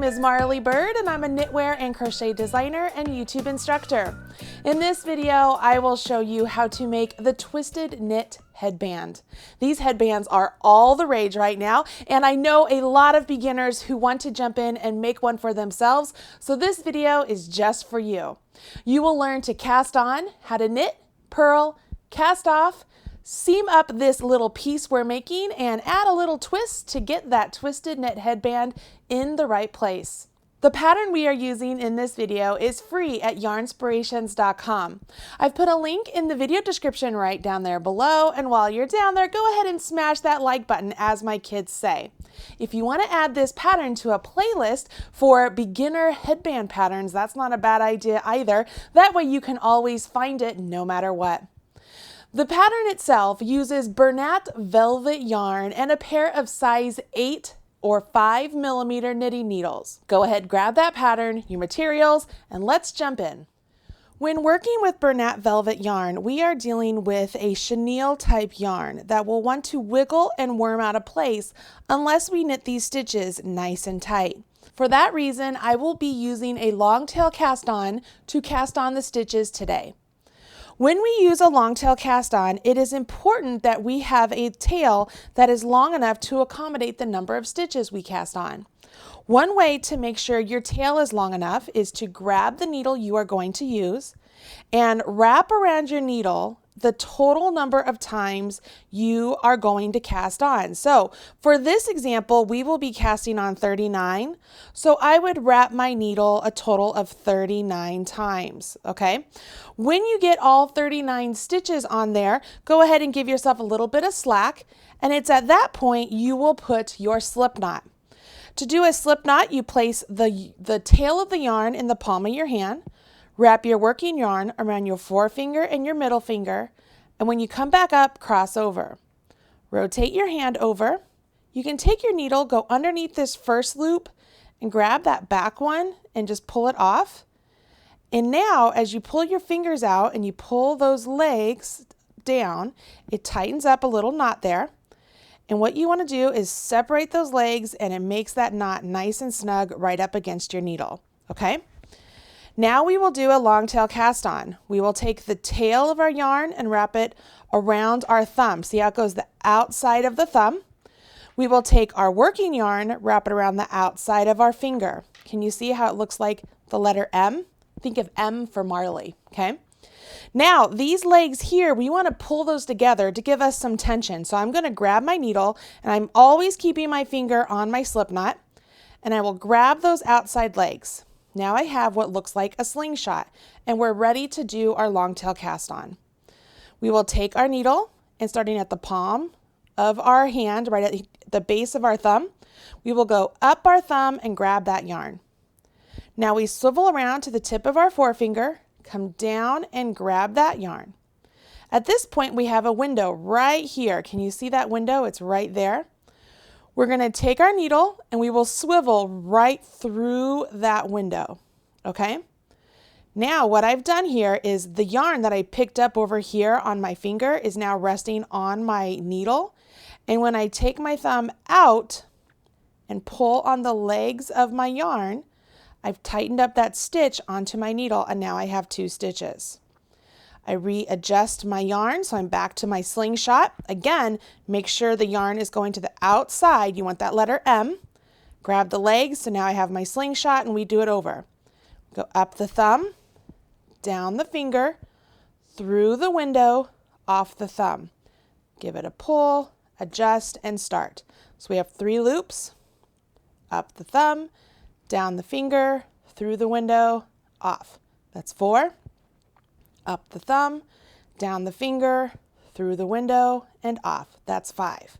name is Marley Bird and I'm a knitwear and crochet designer and YouTube instructor. In this video, I will show you how to make the twisted knit headband. These headbands are all the rage right now, and I know a lot of beginners who want to jump in and make one for themselves, so this video is just for you. You will learn to cast on, how to knit, purl, cast off, seam up this little piece we're making, and add a little twist to get that twisted knit headband in the right place. The pattern we are using in this video is free at yarnspirations.com. I've put a link in the video description right down there below, and while you're down there, go ahead and smash that like button, as my kids say. If you want to add this pattern to a playlist for beginner headband patterns, that's not a bad idea either. That way you can always find it no matter what. The pattern itself uses Bernat velvet yarn and a pair of size 8 or 5 millimeter knitting needles. Go ahead, grab that pattern, your materials, and let's jump in. When working with Bernat velvet yarn, we are dealing with a chenille type yarn that will want to wiggle and worm out of place unless we knit these stitches nice and tight. For that reason, I will be using a long tail cast on to cast on the stitches today. When we use a long tail cast on, it is important that we have a tail that is long enough to accommodate the number of stitches we cast on. One way to make sure your tail is long enough is to grab the needle you are going to use and wrap around your needle the total number of times you are going to cast on. So for this example, we will be casting on 39. So I would wrap my needle a total of 39 times, okay? When you get all 39 stitches on there, go ahead and give yourself a little bit of slack, and it's at that point you will put your slip knot. To do a slip knot, you place the tail of the yarn in the palm of your hand, wrap your working yarn around your forefinger and your middle finger, and when you come back up, cross over. Rotate your hand over. You can take your needle, go underneath this first loop, and grab that back one and just pull it off. And now, as you pull your fingers out and you pull those legs down, it tightens up a little knot there. And what you want to do is separate those legs, and it makes that knot nice and snug right up against your needle, okay? Now we will do a long tail cast on. We will take the tail of our yarn and wrap it around our thumb. See how it goes the outside of the thumb? We will take our working yarn, wrap it around the outside of our finger. Can you see how it looks like the letter M? Think of M for Marley, okay? Now, these legs here, we want to pull those together to give us some tension. So I'm going to grab my needle, and I'm always keeping my finger on my slip knot, and I will grab those outside legs. Now I have what looks like a slingshot, and we're ready to do our long tail cast on. We will take our needle, and starting at the palm of our hand, right at the base of our thumb, we will go up our thumb and grab that yarn. Now we swivel around to the tip of our forefinger, come down and grab that yarn. At this point, we have a window right here. Can you see that window? It's right there. We're going to take our needle and we will swivel right through that window, okay? Now what I've done here is the yarn that I picked up over here on my finger is now resting on my needle. And when I take my thumb out and pull on the legs of my yarn, I've tightened up that stitch onto my needle, and now I have 2 stitches. I readjust my yarn, so I'm back to my slingshot. Again, make sure the yarn is going to the outside. You want that letter M. Grab the legs, so now I have my slingshot, and we do it over. Go up the thumb, down the finger, through the window, off the thumb. Give it a pull, adjust, and start. So we have 3 loops, up the thumb, down the finger, through the window, off. That's 4. Up the thumb, down the finger, through the window, and off. That's 5.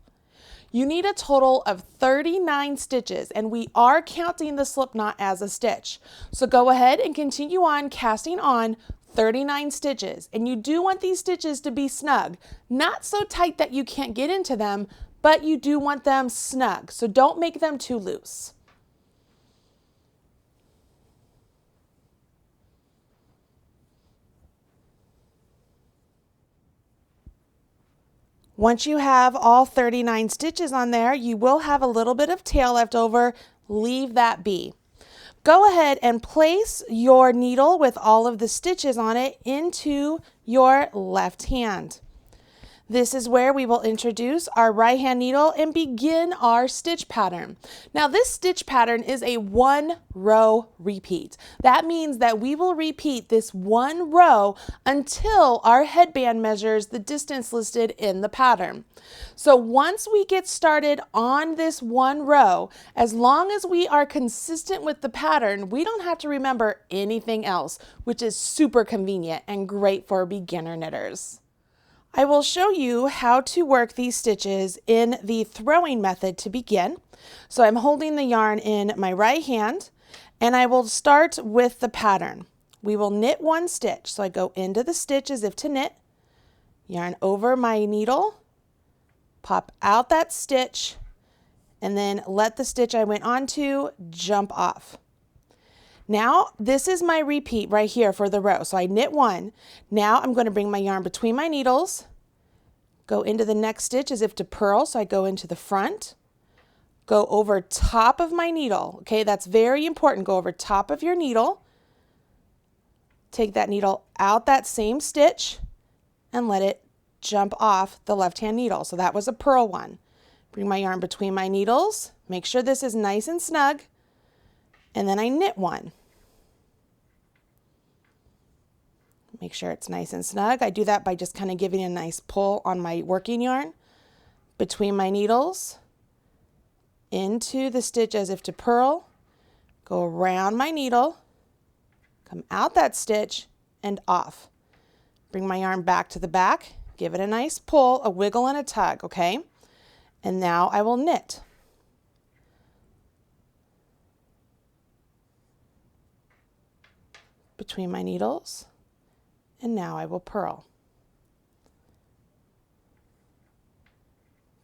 You need a total of 39 stitches, and we are counting the slip knot as a stitch. So go ahead and continue on casting on 39 stitches. And you do want these stitches to be snug, not so tight that you can't get into them, but you do want them snug. So don't make them too loose. Once you have all 39 stitches on there, you will have a little bit of tail left over. Leave that be. go ahead and place your needle with all of the stitches on it into your left hand. This is where we will introduce our right hand needle and begin our stitch pattern. Now this stitch pattern is a 1 row repeat. That means that we will repeat this 1 row until our headband measures the distance listed in the pattern. So once we get started on this 1 row, as long as we are consistent with the pattern, we don't have to remember anything else, which is super convenient and great for beginner knitters. I will show you how to work these stitches in the throwing method to begin. So I'm holding the yarn in my right hand and I will start with the pattern. We will knit 1 stitch. So I go into the stitch as if to knit, yarn over my needle, pop out that stitch, and then let the stitch I went onto jump off. Now this is my repeat right here for the row. So I knit 1. Now I'm going to bring my yarn between my needles, go into the next stitch as if to purl. So I go into the front, go over top of my needle. Okay, that's very important. Go over top of your needle, take that needle out that same stitch and let it jump off the left hand needle. So that was a purl one. Bring my yarn between my needles, make sure this is nice and snug, and then I knit 1. Make sure it's nice and snug. I do that by just kind of giving a nice pull on my working yarn between my needles, into the stitch as if to purl, go around my needle, come out that stitch and off. Bring my yarn back to the back, give it a nice pull, a wiggle and a tug, okay? And now I will knit. Between my needles, and now I will purl.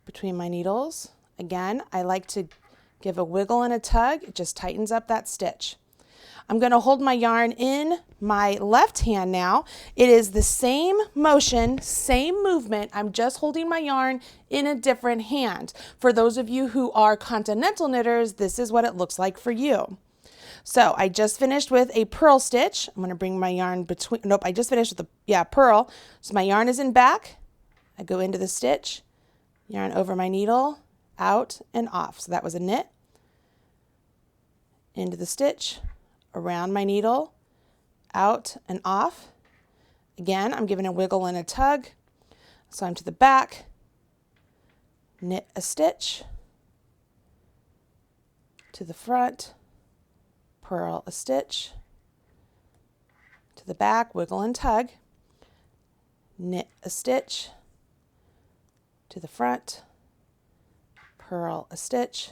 Between my needles, again, I like to give a wiggle and a tug. It just tightens up that stitch. I'm going to hold my yarn in my left hand now. It is the same motion, same movement. I'm just holding my yarn in a different hand. For those of you who are continental knitters, this is what it looks like for you. So I just finished with a purl stitch. I'm going to bring my yarn between, nope, I just finished with the, purl. So my yarn is in back. I go into the stitch, yarn over my needle, out and off. So that was a knit, into the stitch, around my needle, out and off. Again, I'm giving a wiggle and a tug. So I'm to the back, knit a stitch, to the front, purl a stitch, to the back, wiggle and tug, knit a stitch, to the front, purl a stitch,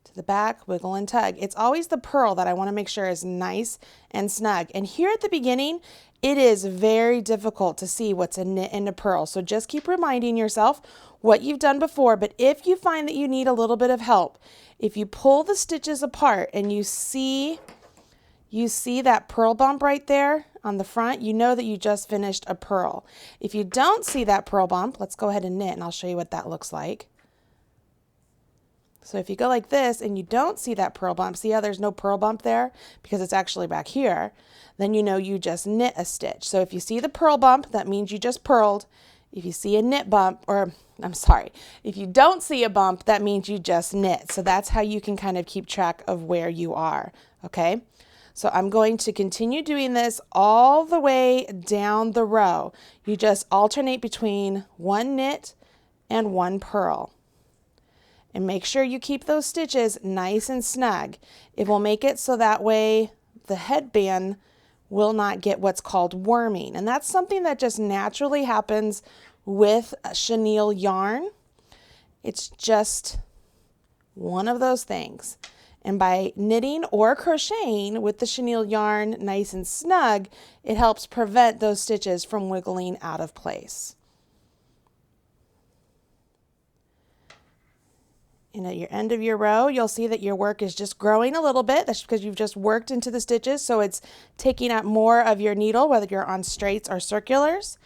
to the back, wiggle and tug. It's always the purl that I want to make sure is nice and snug. And here at the beginning, it is very difficult to see what's a knit and a purl. So just keep reminding yourself what you've done before. But if you find that you need a little bit of help, if you pull the stitches apart and you see that purl bump right there on the front, you know that you just finished a purl. If you don't see that purl bump, let's go ahead and knit and I'll show you what that looks like. So if you go like this and you don't see that purl bump, see how there's no purl bump there because it's actually back here, then you know you just knit a stitch. So if you see the purl bump, that means you just purled. If you see a knit bump, if you don't see a bump, that means you just knit. So that's how you can kind of keep track of where you are, okay? So I'm going to continue doing this all the way down the row. You just alternate between 1 knit and 1 purl. And make sure you keep those stitches nice and snug. It will make it so that way the headband will not get what's called worming. And that's something that just naturally happens with chenille yarn. It's just one of those things. And by knitting or crocheting with the chenille yarn nice and snug, it helps prevent those stitches from wiggling out of place. And at your end of your row, you'll see that your work is just growing a little bit. That's because you've just worked into the stitches, so it's taking up more of your needle, whether you're on straights or circulars.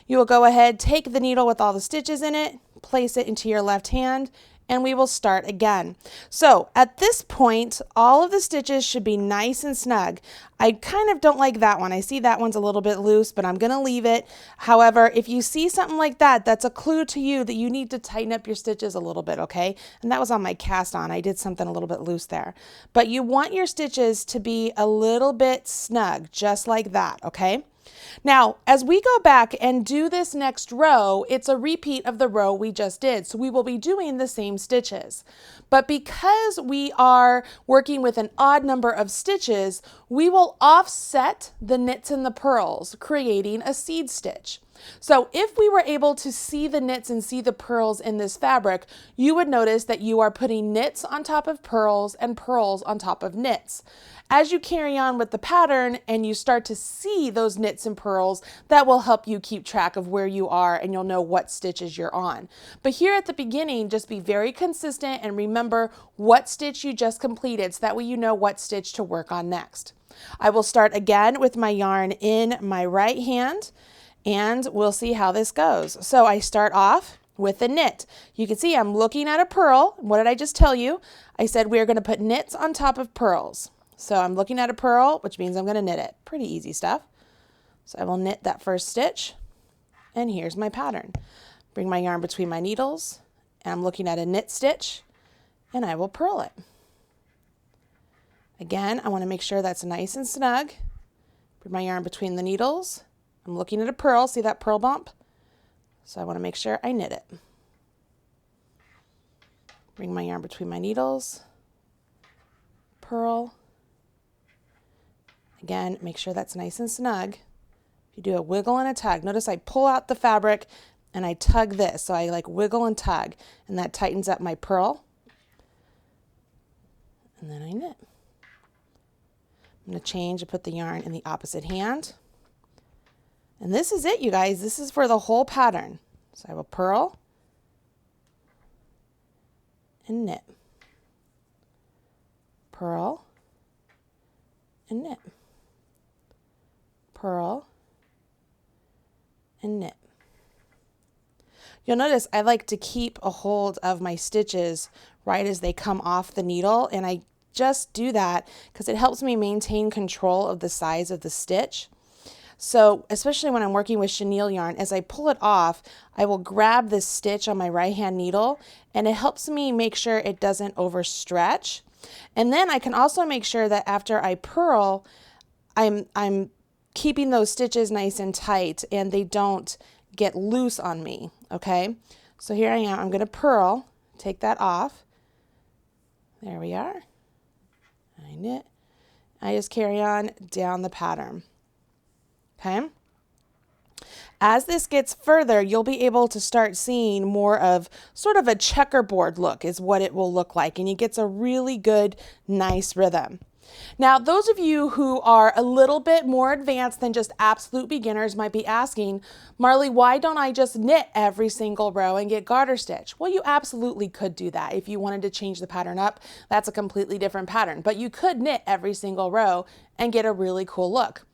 You will go ahead, take the needle with all the stitches in it, place it into your left hand, and we will start again. So at this point, all of the stitches should be nice and snug. I kind of don't like that one. I see that one's a little bit loose, but I'm going to leave it. However, if you see something like that, that's a clue to you that you need to tighten up your stitches a little bit, okay? And that was on my cast on. I did something a little bit loose there. But you want your stitches to be a little bit snug, just like that, okay? Now, as we go back and do this next row, it's a repeat of the row we just did. So we will be doing the same stitches. But because we are working with an odd number of stitches, we will offset the knits and the purls, creating a seed stitch. So if we were able to see the knits and see the purls in this fabric, you would notice that you are putting knits on top of purls and purls on top of knits. As you carry on with the pattern and you start to see those knits and purls, that will help you keep track of where you are and you'll know what stitches you're on. But here at the beginning, just be very consistent and remember what stitch you just completed so that way you know what stitch to work on next. I will start again with my yarn in my right hand and we'll see how this goes. So I start off with a knit. You can see I'm looking at a purl. What did I just tell you? I said we are going to put knits on top of purls. So I'm looking at a purl, which means I'm going to knit it. Pretty easy stuff. So I will knit that first stitch, and here's my pattern. Bring my yarn between my needles, and I'm looking at a knit stitch, and I will purl it. Again, I want to make sure that's nice and snug. Bring my yarn between the needles. I'm looking at a purl. See that purl bump? So I want to make sure I knit it. Bring my yarn between my needles, purl. Again, make sure that's nice and snug. You do a wiggle and a tug. Notice I pull out the fabric and I tug this. So I like wiggle and tug, and that tightens up my purl. And then I knit. I'm going to change and put the yarn in the opposite hand. And this is it, you guys. This is for the whole pattern. So I will purl and knit. Purl and knit. Purl and knit. You'll notice I like to keep a hold of my stitches right as they come off the needle, and I just do that because it helps me maintain control of the size of the stitch. So especially when I'm working with chenille yarn, as I pull it off, I will grab this stitch on my right hand needle, and it helps me make sure it doesn't overstretch. And then I can also make sure that after I purl, I'm keeping those stitches nice and tight and they don't get loose on me, okay? So here I am, I'm going to purl, take that off. There we are. I knit. I just carry on down the pattern, okay? As this gets further, you'll be able to start seeing more of sort of a checkerboard look is what it will look like, and it gets a really good, nice rhythm. Now, those of you who are a little bit more advanced than just absolute beginners might be asking, Marley, why don't I just knit every single row and get garter stitch? Well, you absolutely could do that. If you wanted to change the pattern up, that's a completely different pattern, but you could knit every single row and get a really cool look.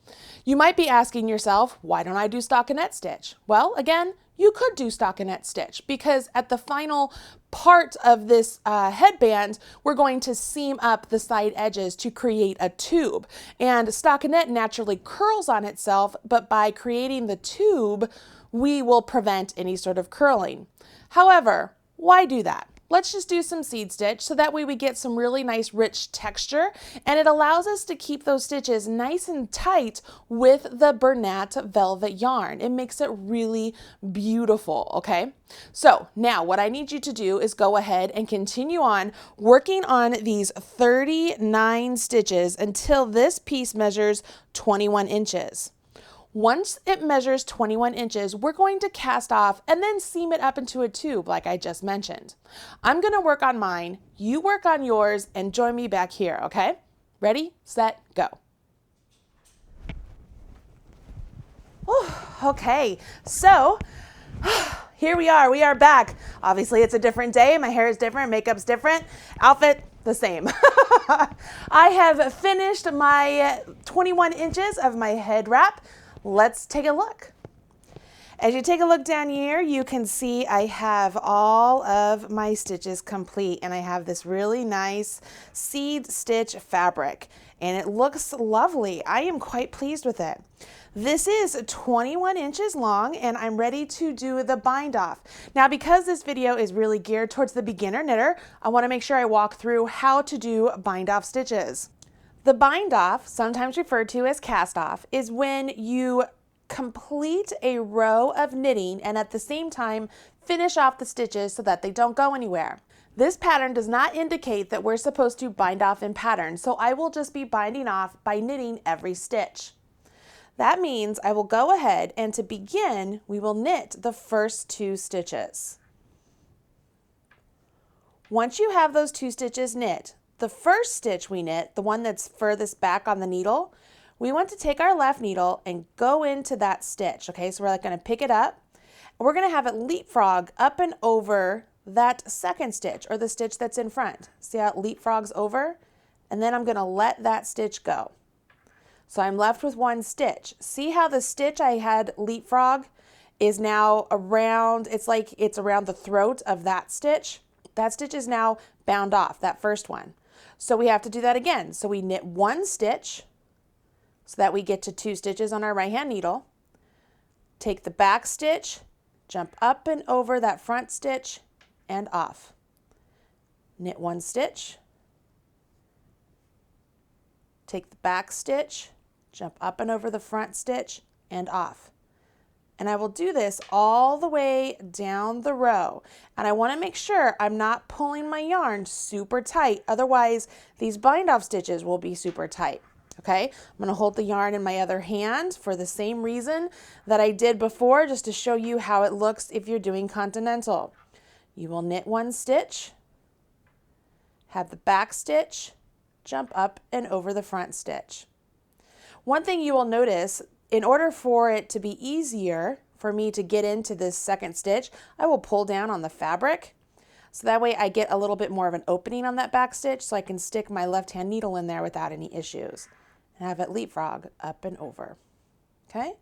You might be asking yourself, why don't I do stockinette stitch? Well, again, you could do stockinette stitch because at the final part of this headband, we're going to seam up the side edges to create a tube. And stockinette naturally curls on itself, but by creating the tube, we will prevent any sort of curling. However, why do that? Let's just do some seed stitch so that way we get some really nice rich texture, and it allows us to keep those stitches nice and tight with the Bernat velvet yarn. It makes it really beautiful, okay? So now what I need you to do is go ahead and continue on working on these 39 stitches until this piece measures 21 inches. Once it measures 21 inches, we're going to cast off and then seam it up into a tube like I just mentioned. I'm going to work on mine, you work on yours, and join me back here, okay? Ready, set, go. Okay, so here we are back. Obviously it's a different day, my hair is different, makeup's different, outfit the same. I have finished my 21 inches of my head wrap. Let's take a look. As you take a look down here, you can see I have all of my stitches complete, and I have this really nice seed stitch fabric, and it looks lovely. I am quite pleased with it. This is 21 inches long, and I'm ready to do the bind off. Now, because this video is really geared towards the beginner knitter, I want to make sure I walk through how to do bind off stitches. The bind off, sometimes referred to as cast off, is when you complete a row of knitting and at the same time finish off the stitches so that they don't go anywhere. This pattern does not indicate that we're supposed to bind off in pattern, so I will just be binding off by knitting every stitch. That means I will go ahead and to begin, we will knit the first 2 stitches. Once you have those 2 stitches knit, the first stitch we knit, the one that's furthest back on the needle, we want to take our left needle and go into that stitch, okay? So we're going to pick it up, and we're going to have it leapfrog up and over that second stitch, or the stitch that's in front. See how it leapfrogs over? And then I'm going to let that stitch go. So I'm left with 1 stitch. See how the stitch I had leapfrog is now around, it's like it's around the throat of that stitch? That stitch is now bound off, that first one. So we have to do that again. So we knit 1 stitch, so that we get to 2 stitches on our right hand needle. Take the back stitch, jump up and over that front stitch and off. Knit 1 stitch, take the back stitch, jump up and over the front stitch and off. And I will do this all the way down the row. And I want to make sure I'm not pulling my yarn super tight, otherwise these bind off stitches will be super tight. Okay, I'm going to hold the yarn in my other hand for the same reason that I did before, just to show you how it looks if you're doing continental. You will knit 1 stitch, have the back stitch, jump up and over the front stitch. One thing you will notice, in order for it to be easier for me to get into this second stitch, I will pull down on the fabric. So that way I get a little bit more of an opening on that back stitch, so I can stick my left hand needle in there without any issues. And have it leapfrog up and over. Okay?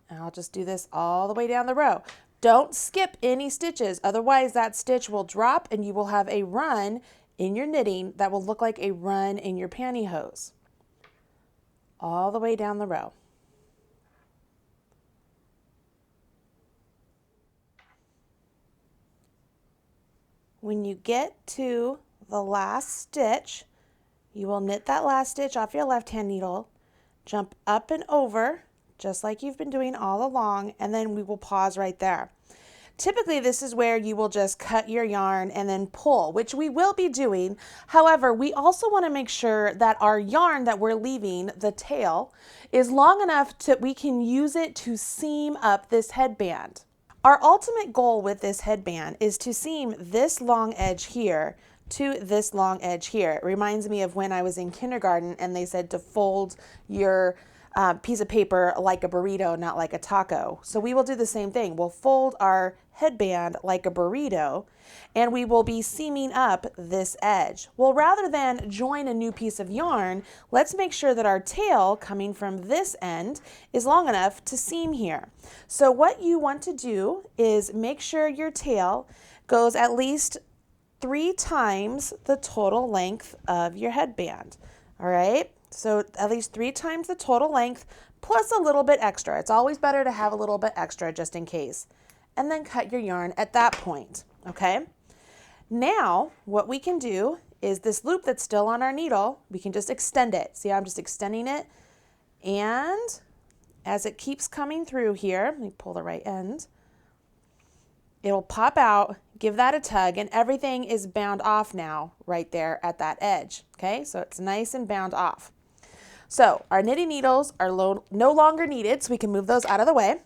And I'll just do this all the way down the row. Don't skip any stitches, otherwise that stitch will drop and you will have a run in your knitting that will look like a run in your pantyhose. All the way down the row. When you get to the last stitch, you will knit that last stitch off your left hand needle, jump up and over, just like you've been doing all along, and then we will pause right there. Typically, this is where you will just cut your yarn and then pull, which we will be doing. However, we also want to make sure that our yarn that we're leaving, the tail, is long enough that we can use it to seam up this headband. Our ultimate goal with this headband is to seam this long edge here to this long edge here. It reminds me of when I was in kindergarten and they said to fold your piece of paper like a burrito, not like a taco. So we will do the same thing. We'll fold our headband like a burrito and we will be seaming up this edge. Well, rather than join a new piece of yarn, let's make sure that our tail coming from this end is long enough to seam here. So what you want to do is make sure your tail goes at least 3 times the total length of your headband. All right, so at least 3 times the total length plus a little bit extra. It's always better to have a little bit extra just in case. And then cut your yarn at that point, okay? Now, what we can do is this loop that's still on our needle, we can just extend it. See how I'm just extending it? And as it keeps coming through here, let me pull the right end, it'll pop out, give that a tug, and everything is bound off now right there at that edge, okay? So it's nice and bound off. So our knitting needles are no longer needed, so we can move those out of the way.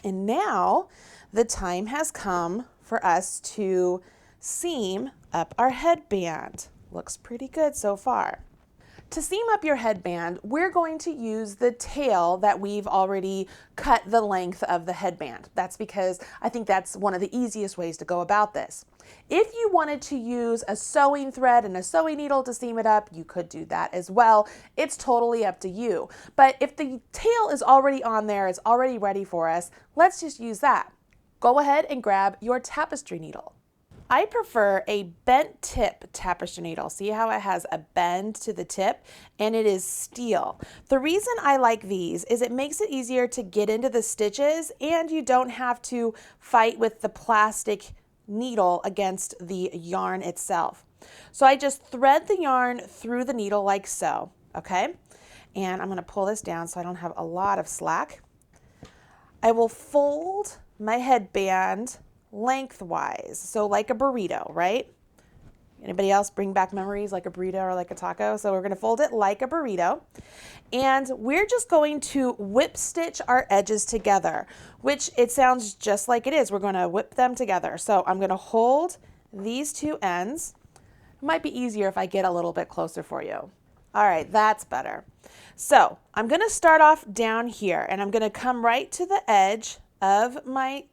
And now the time has come for us to seam up our headband. Looks pretty good so far. To seam up your headband, we're going to use the tail that we've already cut the length of the headband. That's because I think that's one of the easiest ways to go about this. If you wanted to use a sewing thread and a sewing needle to seam it up, you could do that as well. It's totally up to you. But if the tail is already on there, it's already ready for us, let's just use that. Go ahead and grab your tapestry needle. I prefer a bent tip tapestry needle. See how it has a bend to the tip, and it is steel. The reason I like these is it makes it easier to get into the stitches, and you don't have to fight with the plastic needle against the yarn itself. So I just thread the yarn through the needle like so, okay? And I'm going to pull this down so I don't have a lot of slack. I will fold my headband lengthwise, so like a burrito, right? Anybody else bring back memories like a burrito or like a taco? So we're going to fold it like a burrito, and we're just going to whip stitch our edges together, which it sounds just like it is. We're going to whip them together. So I'm going to hold these two ends. It might be easier if I get a little bit closer for you. All right, that's better. So I'm going to start off down here, and I'm going to come right to the edge of my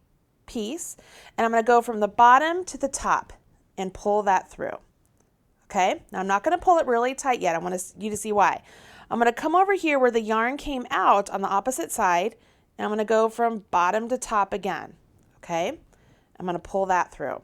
piece, and I'm going to go from the bottom to the top and pull that through. Okay, now I'm not going to pull it really tight yet. I want you to see why. I'm going to come over here where the yarn came out on the opposite side, and I'm going to go from bottom to top again. Okay, I'm going to pull that through.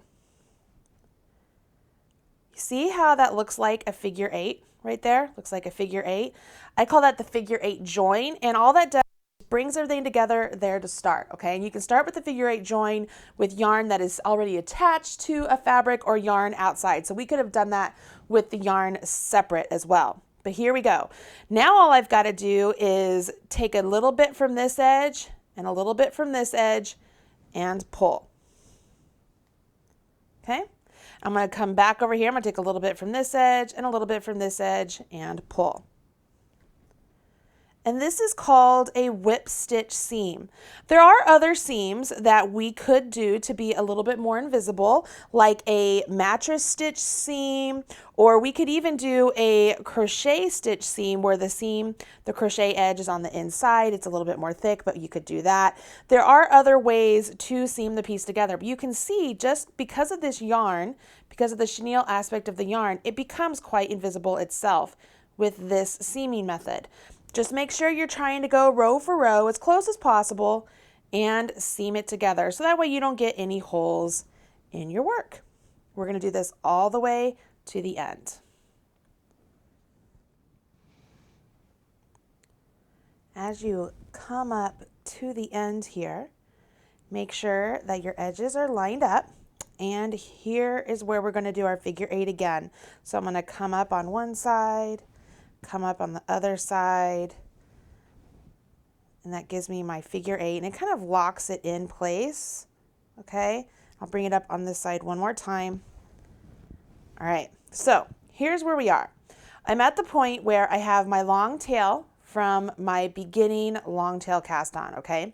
You see how that looks like a figure eight right there? Looks like a figure eight. I call that the figure eight join, and all that does brings everything together there to start, okay? And you can start with the figure eight join with yarn that is already attached to a fabric or yarn outside. So we could have done that with the yarn separate as well. But here we go. Now all I've got to do is take a little bit from this edge and a little bit from this edge and pull. Okay? I'm going to come back over here. I'm going to take a little bit from this edge and a little bit from this edge and pull. And this is called a whip stitch seam. There are other seams that we could do to be a little bit more invisible, like a mattress stitch seam, or we could even do a crochet stitch seam where the crochet edge is on the inside. It's a little bit more thick, but you could do that. There are other ways to seam the piece together, but you can see just because of this yarn, because of the chenille aspect of the yarn, it becomes quite invisible itself with this seaming method. Just make sure you're trying to go row for row as close as possible and seam it together. So that way you don't get any holes in your work. We're going to do this all the way to the end. As you come up to the end here, make sure that your edges are lined up. And here is where we're going to do our figure eight again. So I'm going to come up on one side, come up on the other side, and that gives me my figure eight, and it kind of locks it in place. Okay, I'll bring it up on this side one more time. All right, so here's where we are. I'm at the point where I have my long tail from my beginning long tail cast on, okay?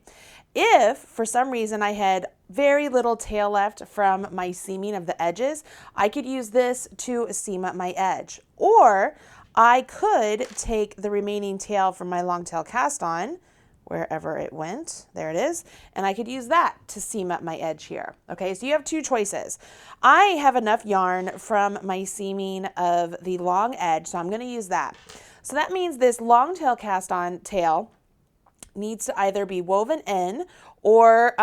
If for some reason I had very little tail left from my seaming of the edges, I could use this to seam up my edge, or I could take the remaining tail from my long tail cast on, wherever it went, there it is, and I could use that to seam up my edge here. Okay, so you have two choices. I have enough yarn from my seaming of the long edge, so I'm going to use that. So that means this long tail cast on tail needs to either be woven in or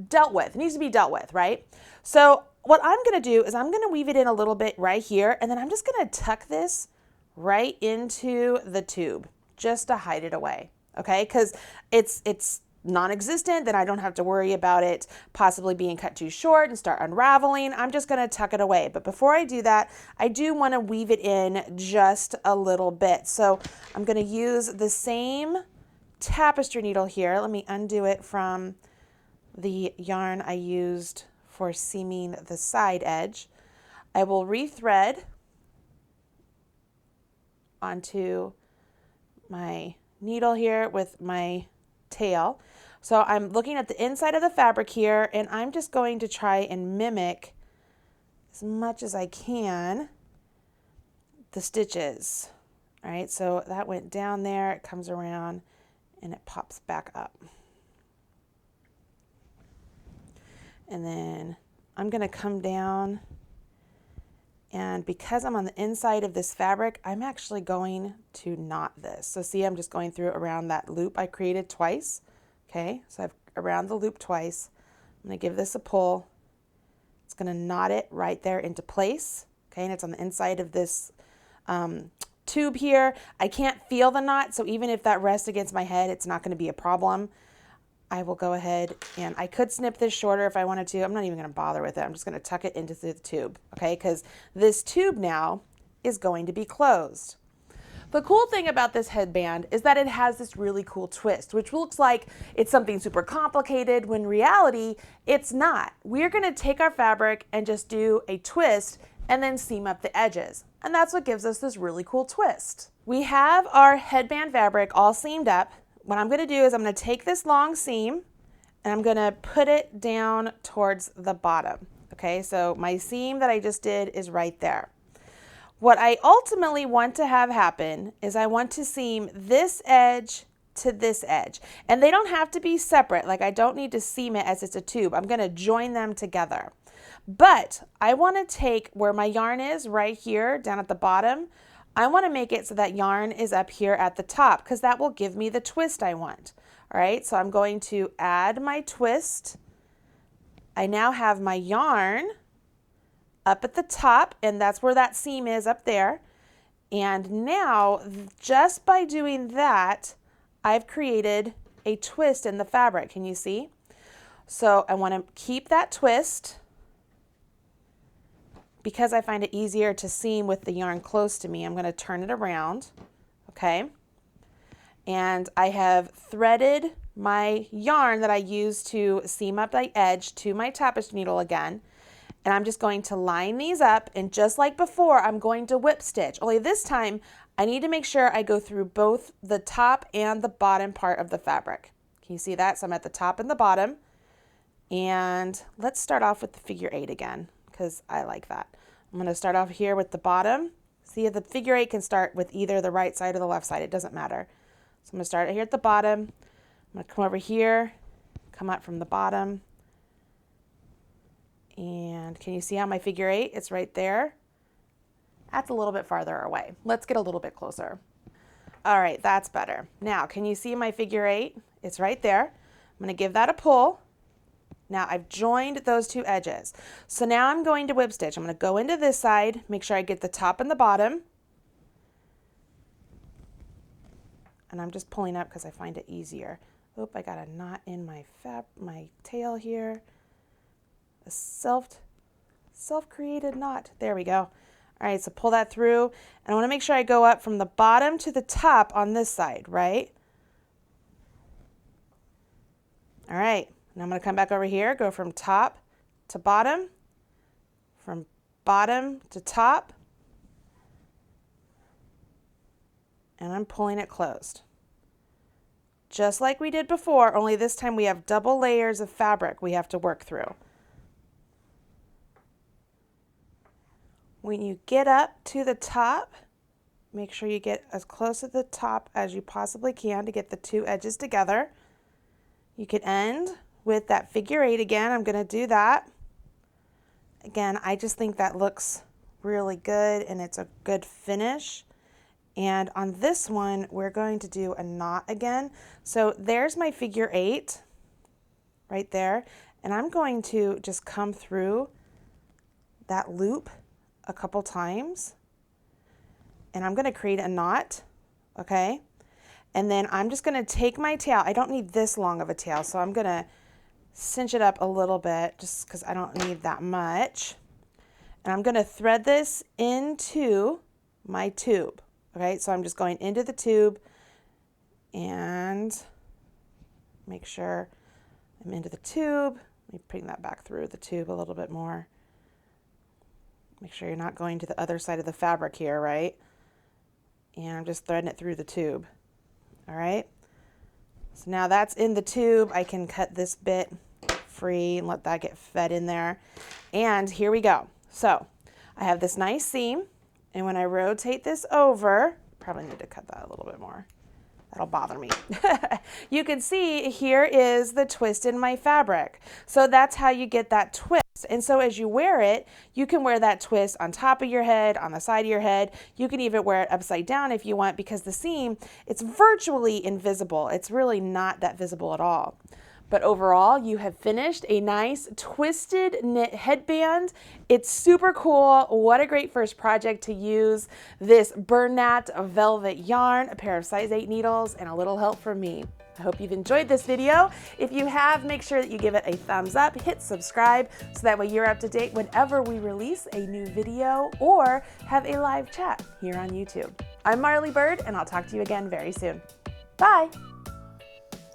dealt with. It needs to be dealt with, right? So what I'm going to do is I'm going to weave it in a little bit right here, and then I'm just going to tuck this right into the tube just to hide it away. Okay, because it's non-existent, then I don't have to worry about it possibly being cut too short and start unraveling. I'm just going to tuck it away. But before I do that, I do want to weave it in just a little bit. So I'm going to use the same tapestry needle here. Let me undo it from the yarn I used for seaming the side edge. I will rethread onto my needle here with my tail. So I'm looking at the inside of the fabric here, and I'm just going to try and mimic as much as I can the stitches. All right, so that went down there, it comes around and it pops back up. And then I'm gonna come down, and because I'm on the inside of this fabric, I'm actually going to knot this. So see, I'm just going through around that loop I created twice. Okay, so I've around the loop twice. I'm gonna give this a pull. It's gonna knot it right there into place. Okay, and it's on the inside of this tube here. I can't feel the knot, so even if that rests against my head, it's not gonna be a problem. I will go ahead, and I could snip this shorter if I wanted to. I'm not even gonna bother with it. I'm just gonna tuck it into the tube, okay? Because this tube now is going to be closed. The cool thing about this headband is that it has this really cool twist, which looks like it's something super complicated when in reality, it's not. We're gonna take our fabric and just do a twist and then seam up the edges. And that's what gives us this really cool twist. We have our headband fabric all seamed up. What I'm going to do is I'm going to take this long seam and I'm going to put it down towards the bottom. Okay, so my seam that I just did is right there. What I ultimately want to have happen is I want to seam this edge to this edge. And they don't have to be separate. Like, I don't need to seam it as it's a tube. I'm going to join them together. But I want to take where my yarn is right here down at the bottom. I want to make it so that yarn is up here at the top because that will give me the twist I want. All right, so I'm going to add my twist. I now have my yarn up at the top, and that's where that seam is up there. And now, just by doing that, I've created a twist in the fabric. Can you see? So I want to keep that twist because I find it easier to seam with the yarn close to me. I'm going to turn it around, okay? And I have threaded my yarn that I used to seam up the edge to my tapestry needle again. And I'm just going to line these up, and just like before, I'm going to whip stitch. Only this time, I need to make sure I go through both the top and the bottom part of the fabric. Can you see that? So I'm at the top and the bottom. And let's start off with the figure 8 again, because I like that. I'm going to start off here with the bottom. See, the figure 8 can start with either the right side or the left side. It doesn't matter. So I'm going to start here at the bottom. I'm going to come over here, come up from the bottom. And can you see how my figure 8? It's right there. That's a little bit farther away. Let's get a little bit closer. All right, that's better. Now, can you see my figure 8? It's right there. I'm going to give that a pull. Now I've joined those two edges. So now I'm going to whip stitch. I'm going to go into this side, make sure I get the top and the bottom. And I'm just pulling up because I find it easier. Oop, I got a knot in my tail here. A self-created knot. There we go. All right, so pull that through. And I want to make sure I go up from the bottom to the top on this side, right? All right. Now I'm going to come back over here, go from top to bottom, from bottom to top, and I'm pulling it closed. Just like we did before, only this time we have double layers of fabric we have to work through. When you get up to the top, make sure you get as close to the top as you possibly can to get the two edges together. You could end with that figure 8 again. I'm going to do that. Again, I just think that looks really good and it's a good finish. And on this one, we're going to do a knot again. So there's my figure 8 right there. And I'm going to just come through that loop a couple times. And I'm going to create a knot, okay? And then I'm just going to take my tail. I don't need this long of a tail, so I'm going to cinch it up a little bit just because I don't need that much. And I'm going to thread this into my tube. Okay, so I'm just going into the tube and make sure I'm into the tube. Let me bring that back through the tube a little bit more. Make sure you're not going to the other side of the fabric here, right? And I'm just threading it through the tube. All right. So now that's in the tube. I can cut this bit free and let that get fed in there. And here we go. So I have this nice seam, and when I rotate this over, probably need to cut that a little bit more. That'll bother me. You can see here is the twist in my fabric. So that's how you get that twist. And so as you wear it, you can wear that twist on top of your head, on the side of your head. You can even wear it upside down if you want, because the seam, it's virtually invisible. It's really not that visible at all. But overall, you have finished a nice twisted knit headband. It's super cool. What a great first project to use this Bernat velvet yarn, a pair of size 8 needles, and a little help from me. I hope you've enjoyed this video. If you have, make sure that you give it a thumbs up, hit subscribe, so that way you're up to date whenever we release a new video or have a live chat here on YouTube. I'm Marley Bird, and I'll talk to you again very soon. Bye.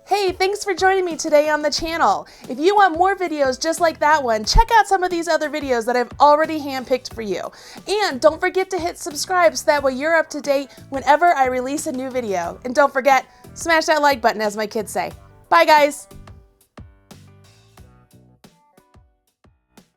Hey, thanks for joining me today on the channel. If you want more videos just like that one, check out some of these other videos that I've already handpicked for you. And don't forget to hit subscribe so that way you're up to date whenever I release a new video. And don't forget, smash that like button, as my kids say. Bye, guys.